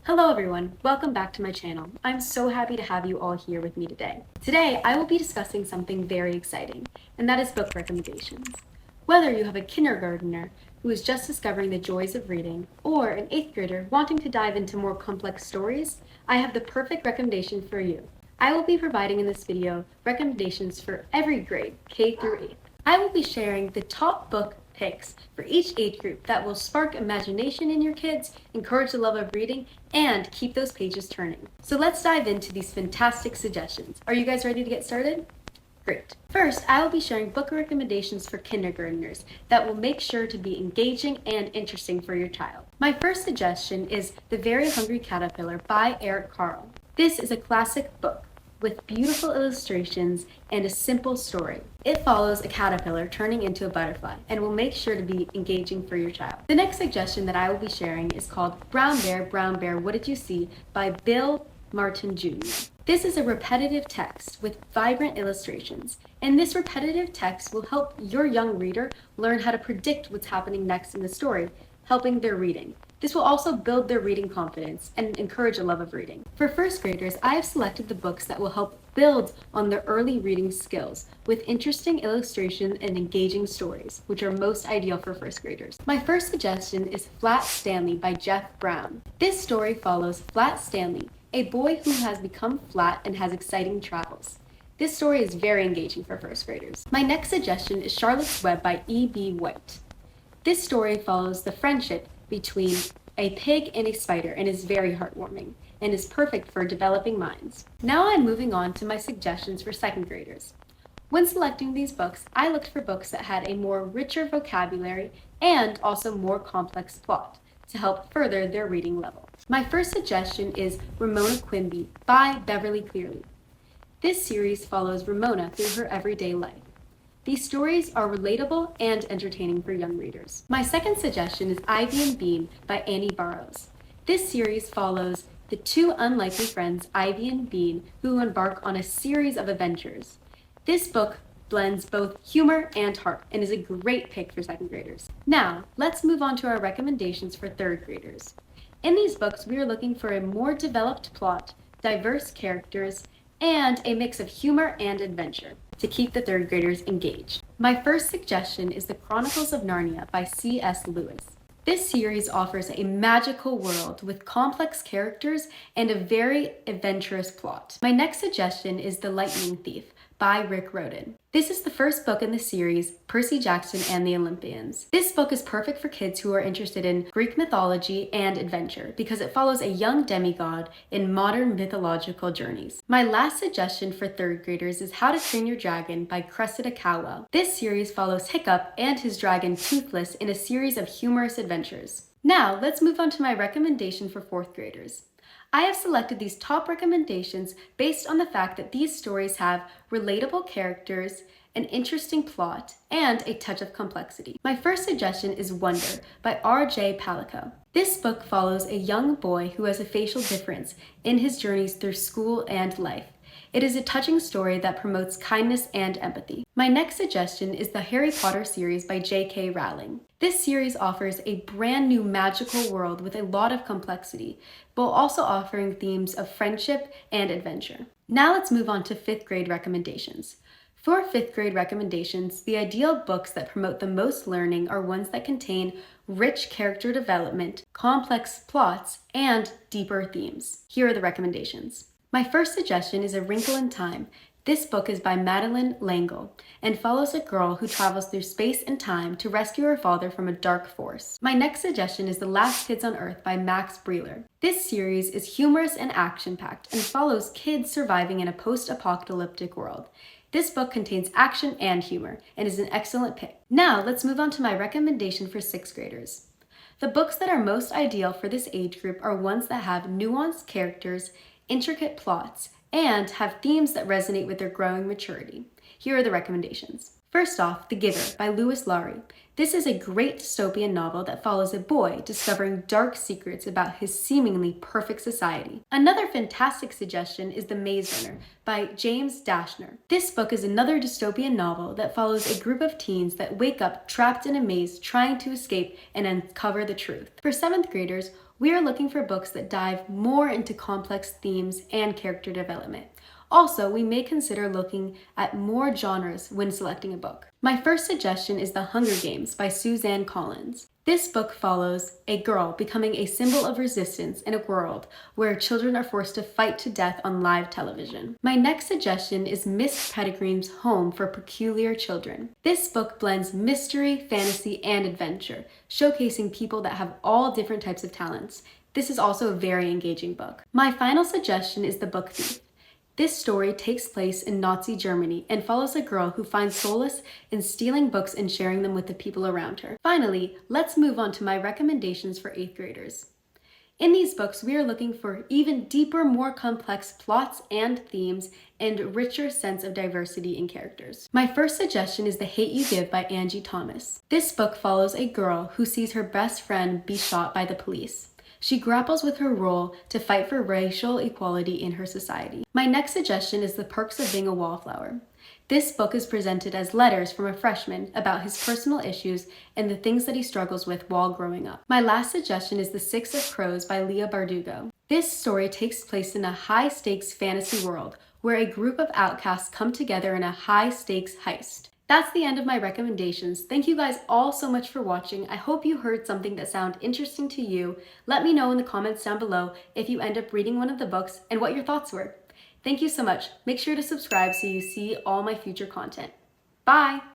Hello everyone, welcome back to my channel. I'm so happy to have you all here with me today. Today, I will be discussing something very exciting, and that is book recommendations. Whether you have a kindergartner who is just discovering the joys of reading, or an 8th grader wanting to dive into more complex stories, I have the perfect recommendation for you. I will be providing in this video recommendations for every grade, K through 8th. I will be sharing the top book picks for each age group that will spark imagination in your kids, encourage the love of reading, and keep those pages turning. So let's dive into these fantastic suggestions. Are you guys ready to get started? Great. First, I will be sharing book recommendations for kindergartners that will make sure to be engaging and interesting for your child. My first suggestion is The Very Hungry Caterpillar by Eric Carle. This is a classic book with beautiful illustrations and a simple story. It follows a caterpillar turning into a butterfly and will make sure to be engaging for your child. The next suggestion that I will be sharing is called Brown Bear, What Did You See? By Bill Martin Jr. This is a repetitive text with vibrant illustrations, and this repetitive text will help your young reader learn how to predict what's happening next in the story, helping their reading. This will also build their reading confidence and encourage a love of reading. For first graders, I have selected the books that will help build on their early reading skills with interesting illustrations and engaging stories, which are most ideal for first graders. My first suggestion is Flat Stanley by Jeff Brown. This story follows Flat Stanley, a boy who has become flat and has exciting travels. This story is very engaging for first graders. My next suggestion is Charlotte's Web by E.B. White. This story follows the friendship between a pig and a spider and is very heartwarming and is perfect for developing minds. Now I'm moving on to my suggestions for second graders. When selecting these books, I looked for books that had a more richer vocabulary and also more complex plot to help further their reading level. My first suggestion is Ramona Quimby by Beverly Cleary. This series follows Ramona through her everyday life. These stories are relatable and entertaining for young readers. My second suggestion is Ivy and Bean by Annie Burroughs. This series follows the two unlikely friends, Ivy and Bean, who embark on a series of adventures. This book blends both humor and heart and is a great pick for second graders. Now, let's move on to our recommendations for third graders. In these books, we are looking for a more developed plot, diverse characters, and a mix of humor and adventure to keep the third graders engaged. My first suggestion is The Chronicles of Narnia by C.S. Lewis. This series offers a magical world with complex characters and a very adventurous plot. My next suggestion is The Lightning Thief by Rick Riordan. This is the first book in the series, Percy Jackson and the Olympians. This book is perfect for kids who are interested in Greek mythology and adventure because it follows a young demigod in modern mythological journeys. My last suggestion for third graders is How to Train Your Dragon by Cressida Cowell. This series follows Hiccup and his dragon Toothless in a series of humorous adventures. Now, let's move on to my recommendation for fourth graders. I have selected these top recommendations based on the fact that these stories have relatable characters, an interesting plot, and a touch of complexity. My first suggestion is Wonder by R.J. Palico. This book follows a young boy who has a facial difference in his journeys through school and life. It is a touching story that promotes kindness and empathy. My next suggestion is the Harry Potter series by J.K. Rowling. This series offers a brand new magical world with a lot of complexity, while also offering themes of friendship and adventure. Now let's move on to fifth grade recommendations. For fifth grade recommendations, the ideal books that promote the most learning are ones that contain rich character development, complex plots, and deeper themes. Here are the recommendations. My first suggestion is A Wrinkle in Time. This book is by Madeleine L'Engle and follows a girl who travels through space and time to rescue her father from a dark force. My next suggestion is The Last Kids on Earth by Max Breler. This series is humorous and action-packed and follows kids surviving in a post-apocalyptic world. This book contains action and humor and is an excellent pick. Now, let's move on to my recommendation for sixth graders. The books that are most ideal for this age group are ones that have nuanced characters, intricate plots, and have themes that resonate with their growing maturity. Here are the recommendations. First off, The Giver by Louis Laurie. This is a great dystopian novel that follows a boy discovering dark secrets about his seemingly perfect society. Another fantastic suggestion is The Maze Runner by James Dashner. This book is another dystopian novel that follows a group of teens that wake up trapped in a maze trying to escape and uncover the truth. For 7th graders, We are looking for books that dive more into complex themes and character development. Also, we may consider looking at more genres when selecting a book. My first suggestion is The Hunger Games by Suzanne Collins. This book follows a girl becoming a symbol of resistance in a world where children are forced to fight to death on live television. My next suggestion is Miss Pettigreen's Home for Peculiar Children. This book blends mystery, fantasy, and adventure, showcasing people that have all different types of talents. This is also a very engaging book. My final suggestion is The Book Thief. This story takes place in Nazi Germany and follows a girl who finds solace in stealing books and sharing them with the people around her. Finally, let's move on to my recommendations for 8th graders. In these books, we are looking for even deeper, more complex plots and themes and richer sense of diversity in characters. My first suggestion is The Hate U Give by Angie Thomas. This book follows a girl who sees her best friend be shot by the police. She grapples with her role to fight for racial equality in her society. My next suggestion is The Perks of Being a Wallflower. This book is presented as letters from a freshman about his personal issues and the things that he struggles with while growing up. My last suggestion is The Six of Crows by Leah Bardugo. This story takes place in a high-stakes fantasy world where a group of outcasts come together in a high-stakes heist. That's the end of my recommendations. Thank you guys all so much for watching. I hope you heard something that sounded interesting to you. Let me know in the comments down below if you end up reading one of the books and what your thoughts were. Thank you so much. Make sure to subscribe so you see all my future content. Bye!